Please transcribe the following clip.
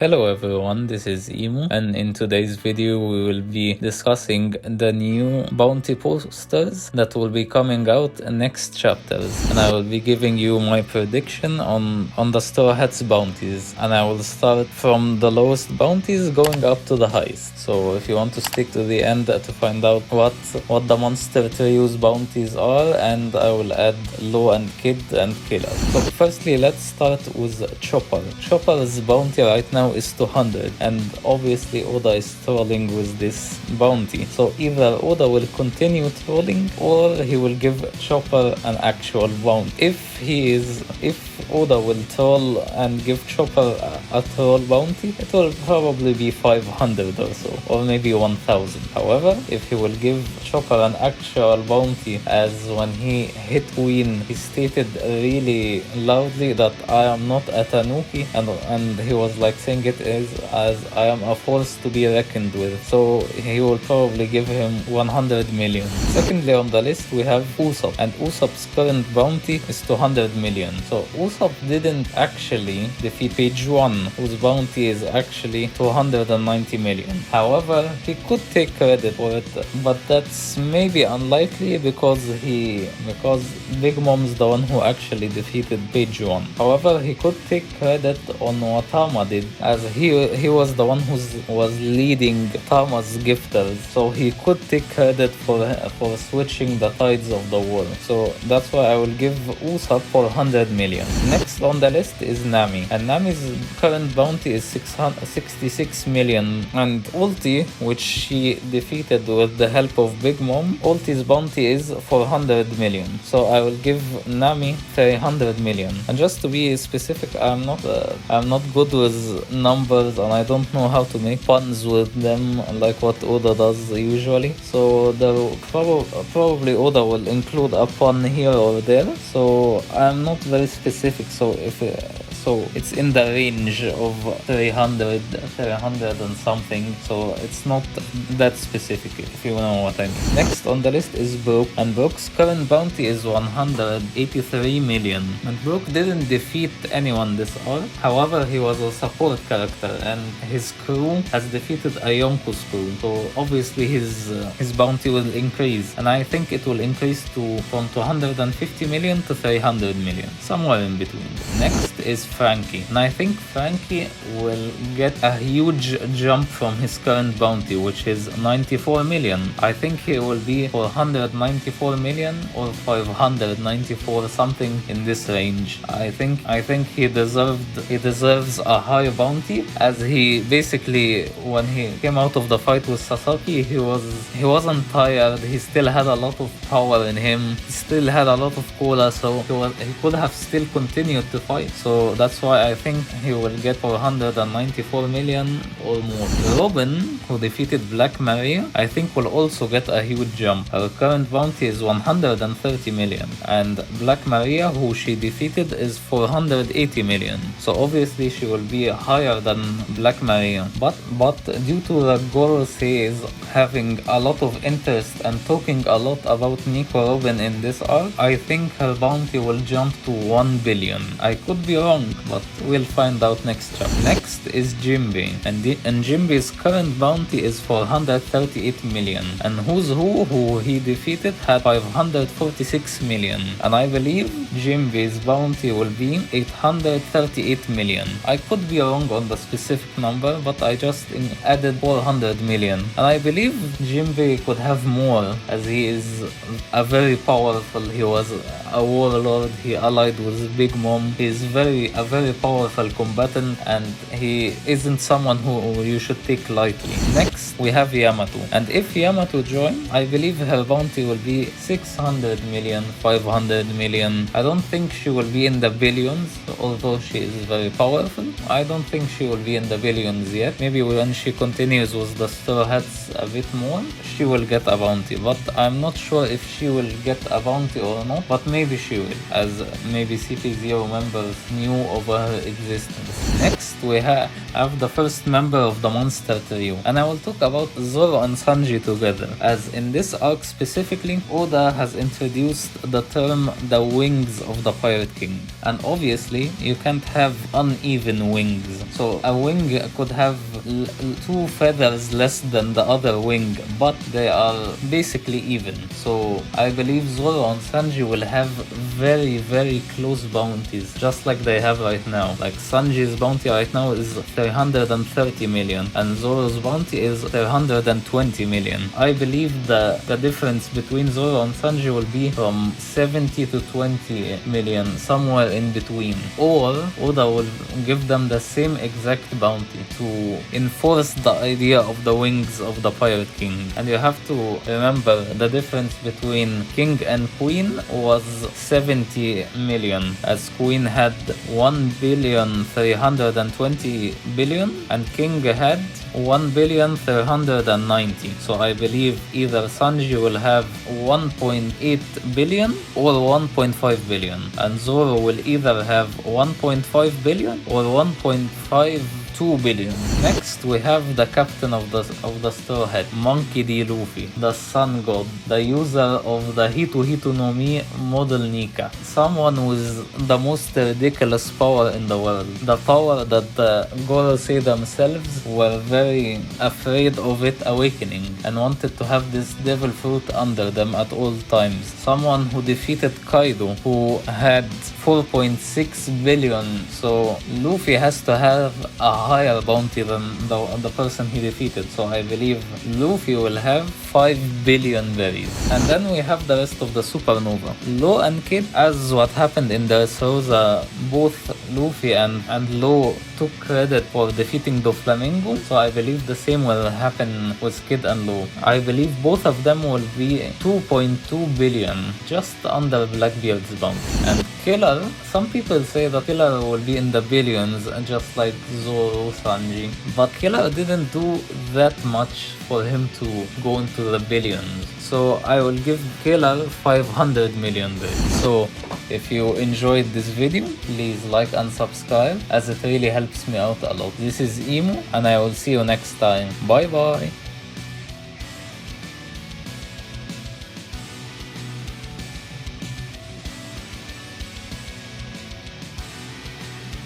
Hello everyone, this is Emo, and in today's video we will be discussing the new bounty posters that will be coming out in next chapters, and I will be giving you my prediction on the Straw Hats bounties, and I will start from the lowest bounties going up to the highest. So if you want to stick to the end to find out what the monster trio's bounties are, and I will add Law and Kid and Killer. So firstly, let's start with Chopper. Chopper's bounty right now is 200, and obviously Oda is trolling with this bounty. So either Oda will continue trolling or he will give Chopper an actual bounty. If Oda will troll and give Chopper a troll bounty, it will probably be 500 or so, or maybe 1000. However, if he will give Chopper an actual bounty, as when he hit Queen, he stated really loudly that I am not a Tanuki, and he was like saying it is as I am a force to be reckoned with. So he will probably give him 100 million. Secondly on the list we have Usopp, and Usopp's current bounty is 200 million. So Usopp didn't actually defeat Page 1, whose bounty is actually 290 million. However, he could take credit for it, but that's maybe unlikely because Big Mom's the one who actually defeated Page 1. However, he could take credit on what Tama did, as he was the one who was leading Tama's gifters, so he could take credit for switching the tides of the war. So that's why I will give Usopp 400 million. Next on the list is Nami, and Nami's current bounty is 66 million, and Ulti, which she defeated with the help of Big Mom, Ulti's bounty is 400 million. So I will give Nami 300 million. And just to be specific, I'm not good with numbers, and I don't know how to make puns with them like what Oda does usually. So probably Oda will include a pun here or there. So I'm not very specific. So it's in the range of 300 and something. So it's not that specific, if you know what I mean. Next on the list is Brook, and Brook's current bounty is 183 million. And Brook didn't defeat anyone this arc. However, he was a support character, and his crew has defeated a Yonko's crew. So obviously his bounty will increase, and I think it will increase from 250 million to 300 million, somewhere in between. Next is Franky, and I think Franky will get a huge jump from his current bounty, which is 94 million. I think he will be 494 million or 594, something in this range. I think he deserves a high bounty, as he basically, when he came out of the fight with Sasaki, he wasn't tired. He still had a lot of power in him. He still had a lot of cola, so he could have still continued to fight. So that's why I think he will get 494 million or more. Robin, who defeated Black Maria, I think will also get a huge jump. Her current bounty is 130 million, and Black Maria, who she defeated, is 480 million. So obviously she will be higher than Black Maria. But due to the Gorosei having a lot of interest and talking a lot about Nico Robin in this arc, I think her bounty will jump to 1 billion. I could be wrong, but we'll find out next chapter. Next is Jinbe, and Jinbe's current bounty is 438 million, and who he defeated had 546 million, and I believe Jinbe's bounty will be 838 million. I could be wrong on the specific number, but I just added 400 million, and I believe Jinbe could have more, as he is a very powerful, he was a warlord, he allied with Big Mom, he is a very powerful combatant, and he isn't someone who you should take lightly. Next we have Yamato, and if Yamato joins, I believe her bounty will be 600 million, 500 million. I don't think she will be in the billions, although she is very powerful. I don't think she will be in the billions yet. Maybe when she continues with the Straw Hats a bit more, she will get a bounty, but I'm not sure if she will get a bounty or not, but maybe she will, as maybe CP0 members knew of her existence. Next we have the first member of the monster trio, and I will talk talk about Zoro and Sanji together, as in this arc specifically, Oda has introduced the term the wings of the Pirate King. And obviously, you can't have uneven wings. So a wing could have 2 feathers less than the other wing, but they are basically even. So I believe Zoro and Sanji will have very, very close bounties, just like they have right now. Like Sanji's bounty right now is 330 million, and Zoro's bounty is 320 million. I believe the difference between Zoro and Sanji will be from 70 to 20 million, somewhere in between. Or Oda will give them the same exact bounty to enforce the idea of the wings of the Pirate King. And you have to remember the difference between King and Queen was 70 million, as Queen had 1,320 billion and King had 1,390. So I believe either Sanji will have 1.8 billion or 1.5 billion, and Zoro will either have 1.5 billion or 1.52 billion. Next, we have the captain of the Straw Hat, Monkey D. Luffy, the Sun God, the user of the Hitu Hitu no Mi model Nika, someone with the most ridiculous power in the world, the power that the Gorosei themselves were very afraid of it awakening and wanted to have this devil fruit under them at all times. Someone who defeated Kaido, who had 4.6 billion. So Luffy has to have a higher bounty than the person he defeated. So I believe Luffy will have 5 billion berries. And then we have the rest of the supernova. Law and Kid, as what happened in Dressrosa, both Luffy and Law took credit for defeating Doflamingo. So I believe the same will happen with Kid and Law. I believe both of them will be 2.2 billion, just under Blackbeard's bounty. And Killer, some people say that Killer will be in the billions, just like Zoro, Sanji. But Killer didn't do that much for him to go into the billions. So I will give Killer 500 million berries. So if you enjoyed this video, please like and subscribe, as it really helps me out a lot. This is Emo, and I will see you next time. Bye bye.